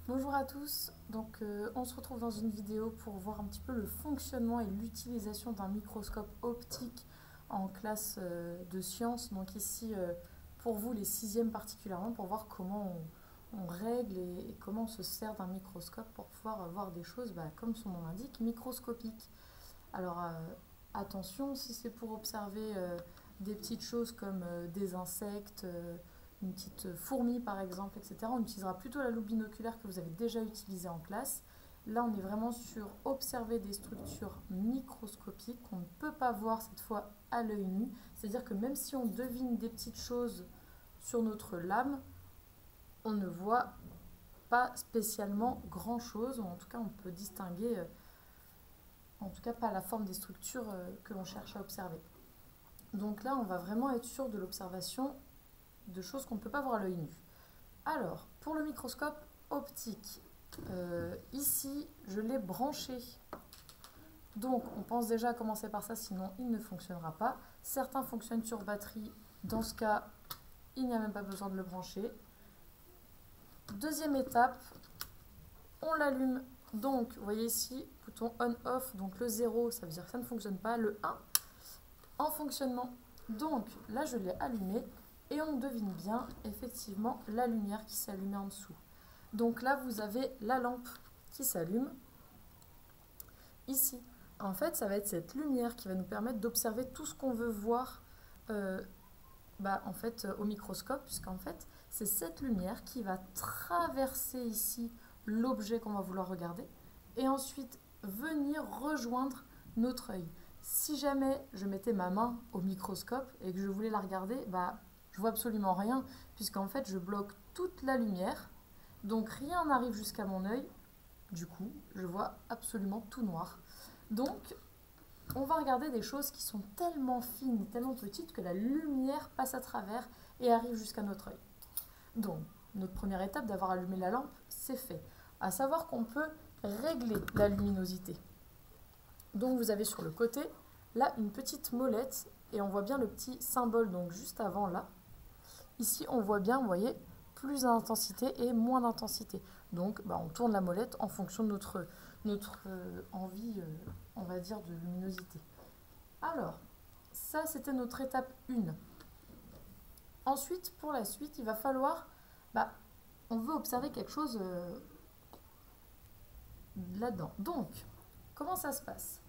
Bonjour à tous, on se retrouve dans une vidéo pour voir un petit peu le fonctionnement et l'utilisation d'un microscope optique en classe de sciences. Donc ici, pour vous les sixièmes particulièrement, pour voir comment on règle et comment on se sert d'un microscope pour pouvoir voir des choses, comme son nom l'indique, microscopiques. Alors attention, si c'est pour observer des petites choses comme des insectes, une petite fourmi par exemple, etc., on utilisera plutôt la loupe binoculaire que vous avez déjà utilisée en classe. Là, on est vraiment sur observer des structures microscopiques qu'on ne peut pas voir cette fois à l'œil nu. C'est-à-dire que même si on devine des petites choses sur notre lame, on ne voit pas spécialement grand-chose, ou en tout cas on peut distinguer, en tout cas pas la forme des structures que l'on cherche à observer. Donc là, on va vraiment être sûr de l'observation de choses qu'on ne peut pas voir à l'œil nu. Alors, pour le microscope optique, ici, je l'ai branché. Donc, on pense déjà à commencer par ça, sinon il ne fonctionnera pas. Certains fonctionnent sur batterie. Dans ce cas, il n'y a même pas besoin de le brancher. Deuxième étape, on l'allume. Donc, vous voyez ici, bouton on-off. Donc, le 0, ça veut dire que ça ne fonctionne pas. Le 1, en fonctionnement. Donc, là, je l'ai allumé. Et on devine bien, effectivement, la lumière qui s'est allumée en dessous. Donc là, vous avez la lampe qui s'allume ici. En fait, ça va être cette lumière qui va nous permettre d'observer tout ce qu'on veut voir au microscope, puisqu'en fait, c'est cette lumière qui va traverser ici l'objet qu'on va vouloir regarder et ensuite venir rejoindre notre œil. Si jamais je mettais ma main au microscope et que je voulais la regarder, je vois absolument rien, puisqu'en fait, je bloque toute la lumière. Donc, rien n'arrive jusqu'à mon œil. Du coup, je vois absolument tout noir. Donc, on va regarder des choses qui sont tellement fines, tellement petites, que la lumière passe à travers et arrive jusqu'à notre œil. Donc, notre première étape d'avoir allumé la lampe, c'est fait. À savoir qu'on peut régler la luminosité. Donc, vous avez sur le côté, là, une petite molette, et on voit bien le petit symbole, donc juste avant là. Ici, on voit bien, vous voyez, plus d'intensité et moins d'intensité. Donc, on tourne la molette en fonction de notre envie, on va dire, de luminosité. Alors, ça, c'était notre étape 1. Ensuite, pour la suite, il va falloir, on veut observer quelque chose là-dedans. Donc, comment ça se passe?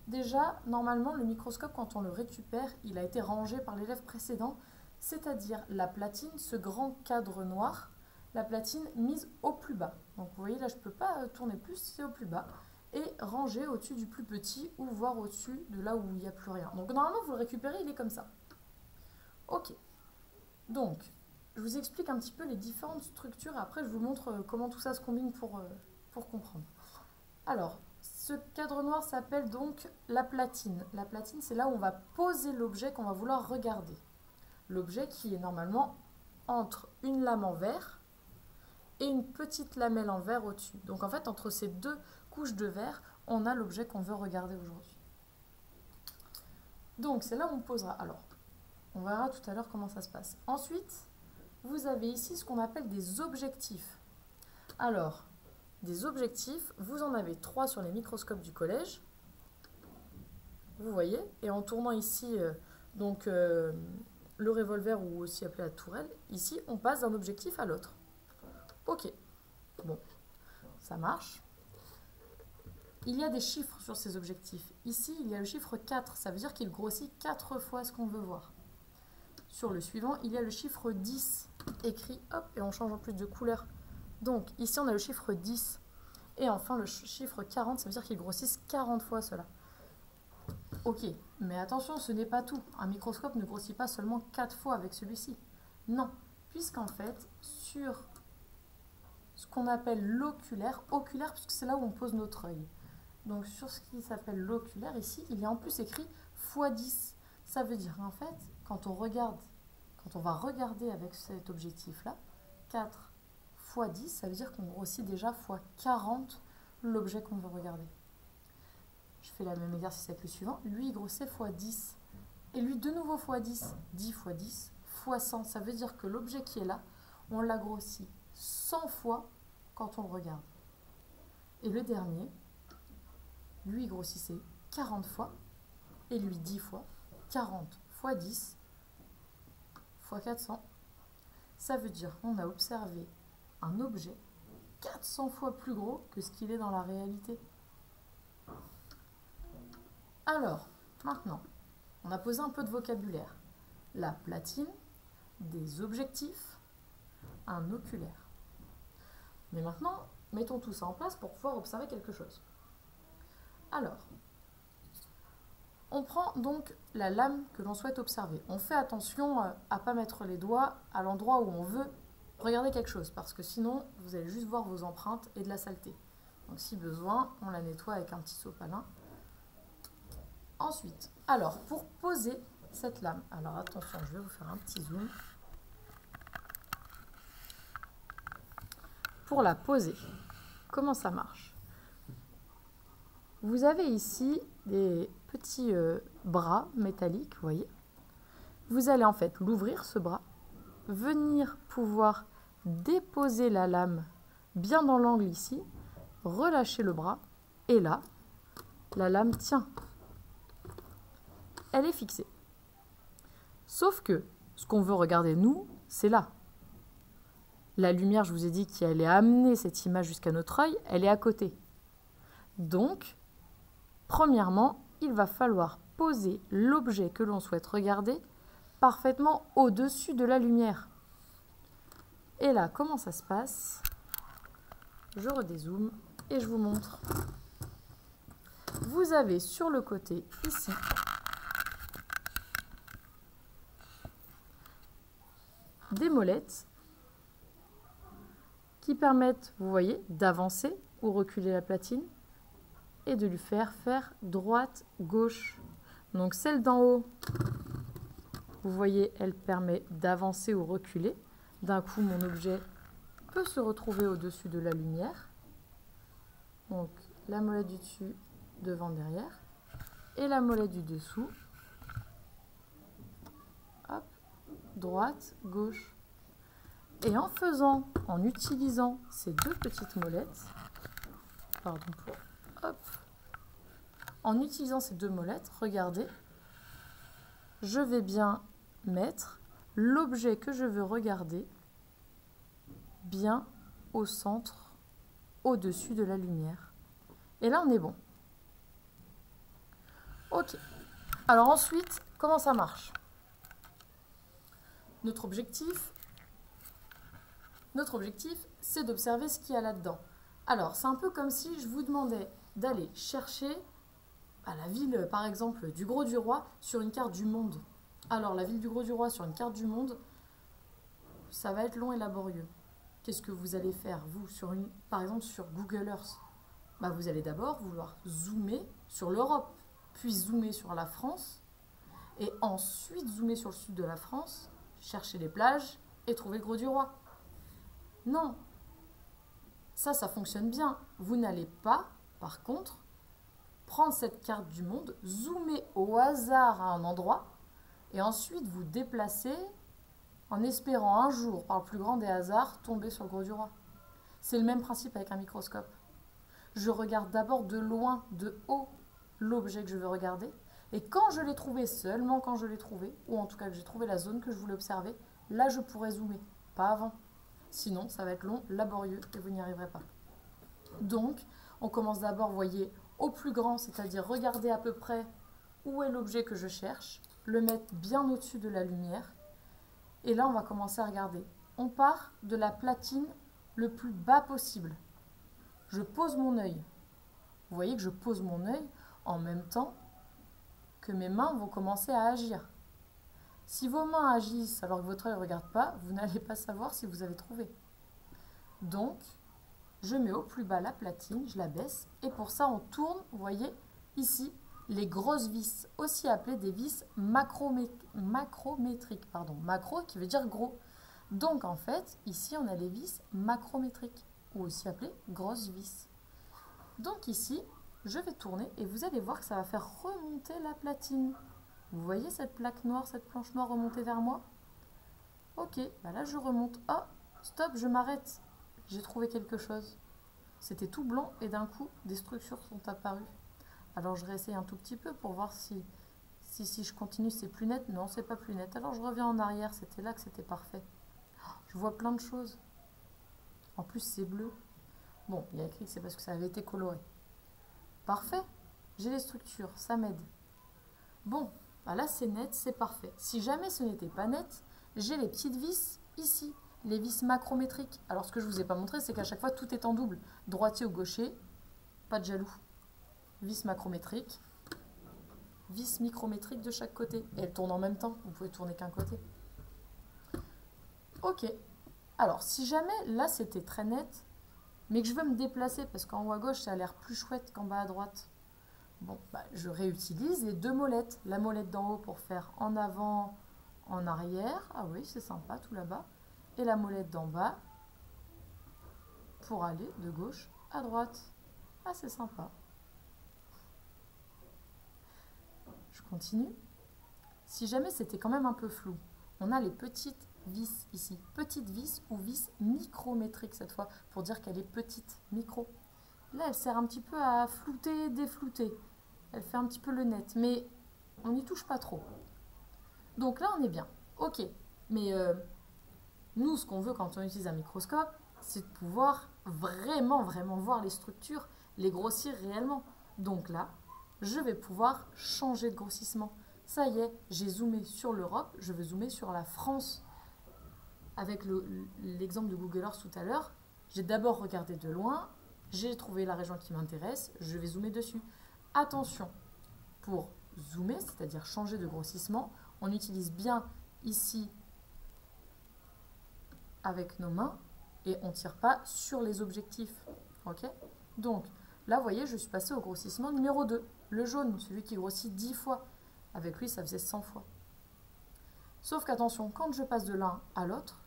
Déjà, normalement, le microscope, quand on le récupère, il a été rangé par l'élève précédent, c'est-à-dire la platine, ce grand cadre noir, la platine mise au plus bas. Donc vous voyez là, je ne peux pas tourner plus, c'est au plus bas. Et rangé au-dessus du plus petit ou voire au-dessus de là où il n'y a plus rien. Donc normalement, vous le récupérez, il est comme ça. Ok. Donc, je vous explique un petit peu les différentes structures. Après, je vous montre comment tout ça se combine pour comprendre. Alors, ce cadre noir s'appelle donc la platine. La platine, c'est là où on va poser l'objet qu'on va vouloir regarder. L'objet qui est normalement entre une lame en verre et une petite lamelle en verre au-dessus. Donc en fait, entre ces deux couches de verre, on a l'objet qu'on veut regarder aujourd'hui. Donc c'est là où on posera. Alors, on verra tout à l'heure comment ça se passe. Ensuite, vous avez ici ce qu'on appelle des objectifs. Alors, des objectifs, vous en avez 3 sur les microscopes du collège. Vous voyez, et en tournant ici, le revolver ou aussi appelé la tourelle, ici, on passe d'un objectif à l'autre. Ok, bon, ça marche. Il y a des chiffres sur ces objectifs. Ici, il y a le chiffre 4, ça veut dire qu'il grossit 4 fois ce qu'on veut voir. Sur le suivant, il y a le chiffre 10, écrit, hop, et on change en plus de couleur. Donc, ici, on a le chiffre 10. Et enfin, le chiffre 40, ça veut dire qu'il grossisse 40 fois cela. Ok, mais attention, ce n'est pas tout. Un microscope ne grossit pas seulement 4 fois avec celui-ci. Non, puisqu'en fait, sur ce qu'on appelle l'oculaire, oculaire puisque c'est là où on pose notre œil. Donc sur ce qui s'appelle l'oculaire, ici, il y a en plus écrit x10. Ça veut dire en fait, quand on va regarder avec cet objectif-là, 4 x 10, ça veut dire qu'on grossit déjà x 40 l'objet qu'on veut regarder. Je fais le même exercice avec le suivant. Lui, il grossit x 10. Et lui, de nouveau x 10. 10 x 10 x 100. Ça veut dire que l'objet qui est là, on l'a grossi 100 fois quand on le regarde. Et le dernier, lui, grossissait 40 fois, et lui 10 fois. 40 fois 10 fois 400. Ça veut dire qu'on a observé un objet 400 fois plus gros que ce qu'il est dans la réalité. Alors, maintenant, on a posé un peu de vocabulaire. La platine, des objectifs, un oculaire. Mais maintenant, mettons tout ça en place pour pouvoir observer quelque chose. Alors, on prend donc la lame que l'on souhaite observer. On fait attention à ne pas mettre les doigts à l'endroit où on veut regarder quelque chose, parce que sinon, vous allez juste voir vos empreintes et de la saleté. Donc si besoin, on la nettoie avec un petit sopalin. Ensuite, alors, pour poser cette lame, alors attention, je vais vous faire un petit zoom. Pour la poser, comment ça marche? Vous avez ici des petits bras métalliques, vous voyez. Vous allez en fait l'ouvrir, ce bras, venir pouvoir déposer la lame bien dans l'angle ici, relâcher le bras, et là, la lame tient. Elle est fixée. Sauf que ce qu'on veut regarder, nous, c'est là. La lumière, je vous ai dit qu'elle allait amener cette image jusqu'à notre œil, elle est à côté. Donc, premièrement, il va falloir poser l'objet que l'on souhaite regarder parfaitement au-dessus de la lumière. Et là, comment ça se passe? Je redézoome et je vous montre. Vous avez sur le côté, ici, des molettes qui permettent, vous voyez, d'avancer ou reculer la platine et de lui faire droite, gauche. Donc celle d'en haut, vous voyez, elle permet d'avancer ou reculer. D'un coup, mon objet peut se retrouver au-dessus de la lumière. Donc la molette du dessus, devant, derrière. Et la molette du dessous. Hop, droite, gauche. Et en utilisant ces deux petites molettes, en utilisant ces deux molettes, regardez, je vais bien mettre l'objet que je veux regarder bien au centre, au-dessus de la lumière. Et là, on est bon. Ok. Alors ensuite, comment ça marche? Notre objectif, c'est d'observer ce qu'il y a là-dedans. Alors, c'est un peu comme si je vous demandais d'aller chercher à la ville, par exemple, du Grau-du-Roi sur une carte du monde. Alors, la ville du Grau-du-Roi sur une carte du monde, ça va être long et laborieux. Qu'est-ce que vous allez faire, vous, par exemple, sur Google Earth? Vous allez d'abord vouloir zoomer sur l'Europe, puis zoomer sur la France, et ensuite zoomer sur le sud de la France, chercher les plages et trouver le Grau-du-Roi. Non, ça fonctionne bien. Vous n'allez pas, par contre, prendre cette carte du monde, zoomer au hasard à un endroit, et ensuite vous déplacer en espérant un jour, par le plus grand des hasards, tomber sur le Grau-du-Roi. C'est le même principe avec un microscope. Je regarde d'abord de loin, de haut, l'objet que je veux regarder, et quand je l'ai trouvé, seulement quand je l'ai trouvé, ou en tout cas que j'ai trouvé la zone que je voulais observer, là je pourrais zoomer, pas avant. Sinon, ça va être long, laborieux, et vous n'y arriverez pas. Donc, on commence d'abord, vous voyez, au plus grand, c'est-à-dire regarder à peu près où est l'objet que je cherche, le mettre bien au-dessus de la lumière, et là, on va commencer à regarder. On part de la platine le plus bas possible. Je pose mon œil. Vous voyez que je pose mon œil en même temps que mes mains vont commencer à agir. Si vos mains agissent alors que votre œil ne regarde pas, vous n'allez pas savoir si vous avez trouvé. Donc, je mets au plus bas la platine, je la baisse, et pour ça, on tourne, vous voyez, ici, les grosses vis, aussi appelées des vis macrométriques. Macro qui veut dire gros. Donc, en fait, ici, on a les vis macrométriques, ou aussi appelées grosses vis. Donc ici, je vais tourner, et vous allez voir que ça va faire remonter la platine. Vous voyez cette plaque noire, cette planche noire remonter vers moi? Ok, là je remonte. Oh, stop, je m'arrête. j'ai trouvé quelque chose. C'était tout blanc et d'un coup, des structures sont apparues. Alors je réessaye un tout petit peu pour voir si je continue, c'est plus net. Non, c'est pas plus net. Alors je reviens en arrière, c'était là que c'était parfait. Je vois plein de choses. En plus, c'est bleu. Bon, il y a écrit que c'est parce que ça avait été coloré. Parfait. J'ai les structures, ça m'aide. Bon, bah là c'est net, c'est parfait. Si jamais ce n'était pas net, j'ai les petites vis ici, les vis macrométriques. Alors ce que je ne vous ai pas montré, c'est qu'à chaque fois tout est en double. Droitier ou gaucher, pas de jaloux. Vis macrométrique, vis micrométrique de chaque côté. Et elles tournent en même temps, vous pouvez tourner qu'un côté. Ok. Alors si jamais là c'était très net, mais que je veux me déplacer parce qu'en haut à gauche ça a l'air plus chouette qu'en bas à droite, bon, bah, je réutilise les deux molettes. La molette d'en haut pour faire en avant, en arrière. Ah oui, c'est sympa, tout là-bas. Et la molette d'en bas pour aller de gauche à droite. Ah, c'est sympa. Je continue. Si jamais c'était quand même un peu flou, on a les petites vis ici. Petites vis ou vis micrométriques cette fois, pour dire qu'elle est petite, micro. Là, elle sert un petit peu à flouter, déflouter. Elle fait un petit peu le net, mais on n'y touche pas trop. Donc là, on est bien. Ok, mais nous, ce qu'on veut quand on utilise un microscope, c'est de pouvoir vraiment voir les structures, les grossir réellement. Donc là, je vais pouvoir changer de grossissement. Ça y est, j'ai zoomé sur l'Europe, je vais zoomer sur la France. Avec l'exemple de Google Earth tout à l'heure, j'ai d'abord regardé de loin, j'ai trouvé la région qui m'intéresse, je vais zoomer dessus. Attention, pour zoomer, c'est-à-dire changer de grossissement, on utilise bien ici avec nos mains et on ne tire pas sur les objectifs. Ok? Donc là, vous voyez, je suis passée au grossissement numéro 2, le jaune, celui qui grossit 10 fois. Avec lui, ça faisait 100 fois. Sauf qu'attention, quand je passe de l'un à l'autre,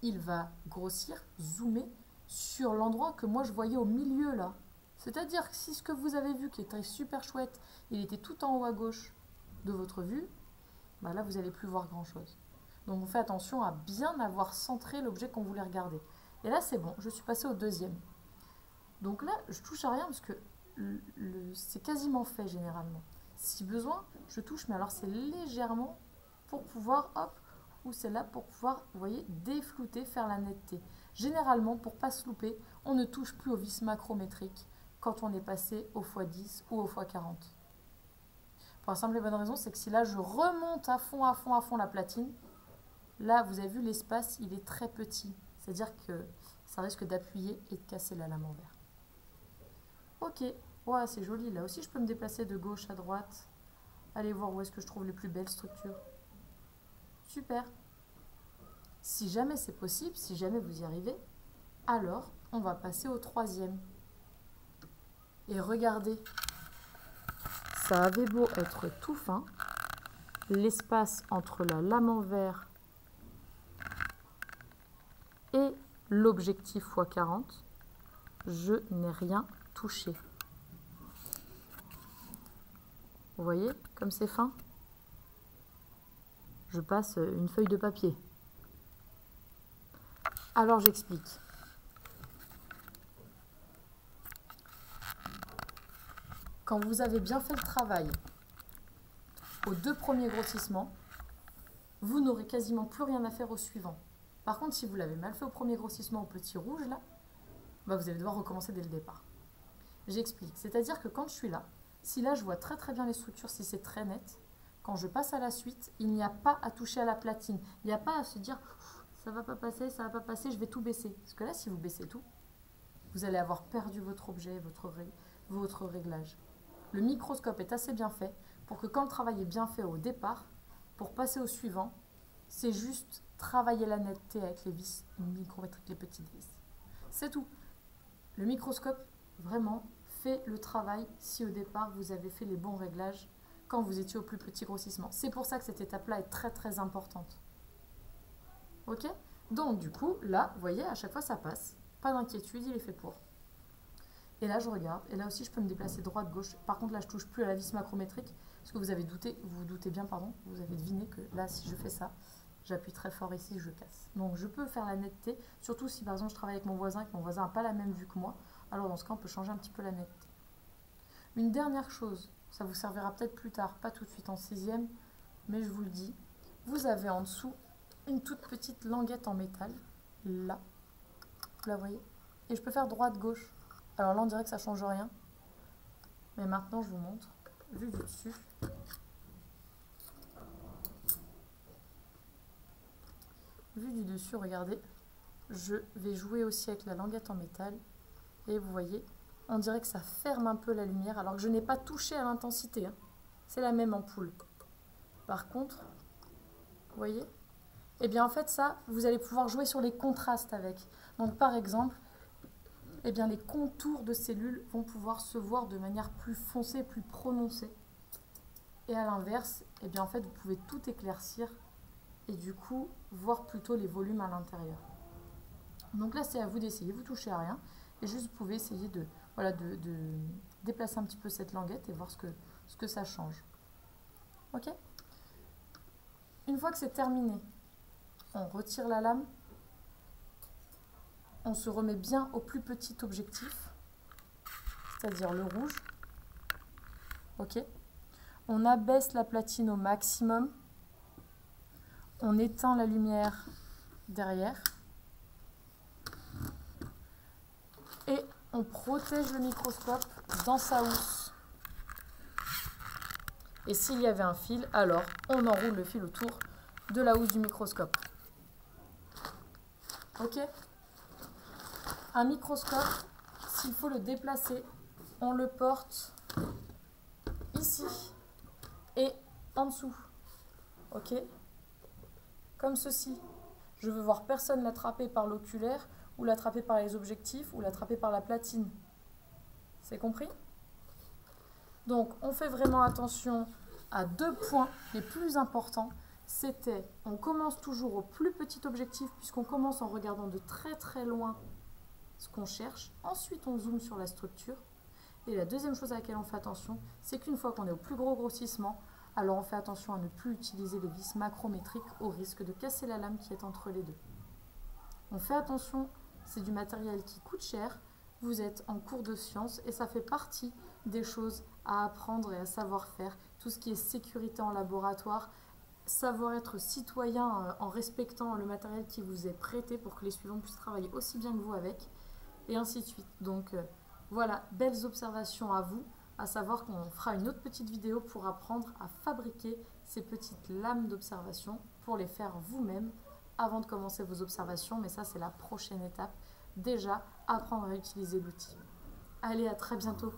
il va grossir, zoomer sur l'endroit que moi je voyais au milieu là. C'est-à-dire que si ce que vous avez vu qui était super chouette, il était tout en haut à gauche de votre vue, bah là vous n'allez plus voir grand-chose. Donc on fait attention à bien avoir centré l'objet qu'on voulait regarder. Et là c'est bon, je suis passée au deuxième. Donc là je touche à rien parce que c'est quasiment fait généralement. Si besoin, je touche, mais alors c'est légèrement pour pouvoir, hop, ou c'est là pour pouvoir, vous voyez, déflouter, faire la netteté. Généralement, pour ne pas se louper, on ne touche plus au vis macrométrique quand on est passé au x10 ou au x40. Pour la simple et bonne raison, c'est que si là je remonte à fond la platine, là vous avez vu l'espace, il est très petit. C'est-à-dire que ça risque d'appuyer et de casser la lame en verre. Ok, ouais, c'est joli. Là aussi, je peux me déplacer de gauche à droite. Allez voir où est-ce que je trouve les plus belles structures. Super. Si jamais c'est possible, si jamais vous y arrivez, alors on va passer au troisième. Et regardez, ça avait beau être tout fin, l'espace entre la lame en verre et l'objectif x40, je n'ai rien touché. Vous voyez comme c'est fin? Je passe une feuille de papier. Alors j'explique. Quand vous avez bien fait le travail aux deux premiers grossissements, vous n'aurez quasiment plus rien à faire au suivant. Par contre, si vous l'avez mal fait au premier grossissement au petit rouge, là, bah vous allez devoir recommencer dès le départ. J'explique. C'est-à-dire que quand je suis là, si là je vois très bien les structures, si c'est très net, quand je passe à la suite, il n'y a pas à toucher à la platine. Il n'y a pas à se dire ça va pas passer, je vais tout baisser. Parce que là, si vous baissez tout, vous allez avoir perdu votre objet, votre réglage. Le microscope est assez bien fait pour que quand le travail est bien fait au départ, pour passer au suivant, c'est juste travailler la netteté avec les vis micrométriques, les petites vis. C'est tout. Le microscope, vraiment, fait le travail si au départ vous avez fait les bons réglages quand vous étiez au plus petit grossissement. C'est pour ça que cette étape-là est très importante. Ok? Donc du coup, là, vous voyez, à chaque fois ça passe. Pas d'inquiétude, il est fait pour. Et là, je regarde. Et là aussi, je peux me déplacer droite, gauche. Par contre, là, je ne touche plus à la vis macrométrique. Parce que vous avez doutez bien, vous avez deviné que là, si je fais ça, j'appuie très fort ici, je casse. Donc je peux faire la netteté, surtout si par exemple je travaille avec mon voisin et que mon voisin n'a pas la même vue que moi. Alors dans ce cas, on peut changer un petit peu la netteté. Une dernière chose, ça vous servira peut-être plus tard, pas tout de suite en 6e, mais je vous le dis, vous avez en dessous une toute petite languette en métal, là, vous la voyez, et je peux faire droite-gauche. Alors là, on dirait que ça ne change rien, mais maintenant, je vous montre, vue du dessus. Vue du dessus, regardez, je vais jouer aussi avec la languette en métal, et vous voyez, on dirait que ça ferme un peu la lumière, alors que je n'ai pas touché à l'intensité, hein. C'est la même ampoule. Par contre, vous voyez, et bien en fait ça, vous allez pouvoir jouer sur les contrastes avec. Donc par exemple, eh bien, les contours de cellules vont pouvoir se voir de manière plus foncée, plus prononcée. Et à l'inverse, eh bien en fait, vous pouvez tout éclaircir et du coup voir plutôt les volumes à l'intérieur. Donc là, c'est à vous d'essayer, vous touchez à rien et juste vous pouvez essayer de, voilà, de déplacer un petit peu cette languette et voir ce que ça change. Ok ? Une fois que c'est terminé, on retire la lame, on se remet bien au plus petit objectif, c'est-à-dire le rouge. Ok ? On abaisse la platine au maximum, on éteint la lumière derrière et on protège le microscope dans sa housse. Et s'il y avait un fil, alors on enroule le fil autour de la housse du microscope. Ok ? Un microscope, s'il faut le déplacer, on le porte ici et en dessous. Ok ? Comme ceci. Je veux voir personne l'attraper par l'oculaire ou l'attraper par les objectifs ou l'attraper par la platine. C'est compris ? Donc, on fait vraiment attention à 2 points les plus importants. C'était, on commence toujours au plus petit objectif puisqu'on commence en regardant de très très loin ce qu'on cherche. Ensuite, on zoome sur la structure. Et la deuxième chose à laquelle on fait attention, c'est qu'une fois qu'on est au plus gros grossissement, alors on fait attention à ne plus utiliser les vis macrométriques au risque de casser la lame qui est entre les deux. On fait attention, c'est du matériel qui coûte cher, vous êtes en cours de sciences et ça fait partie des choses à apprendre et à savoir faire. Tout ce qui est sécurité en laboratoire, savoir être citoyen en respectant le matériel qui vous est prêté pour que les suivants puissent travailler aussi bien que vous avec, et ainsi de suite. Donc voilà, belles observations à vous, à savoir qu'on fera une autre petite vidéo pour apprendre à fabriquer ces petites lames d'observation pour les faire vous-même avant de commencer vos observations, mais ça c'est la prochaine étape. Déjà, apprendre à utiliser l'outil. Allez, à très bientôt.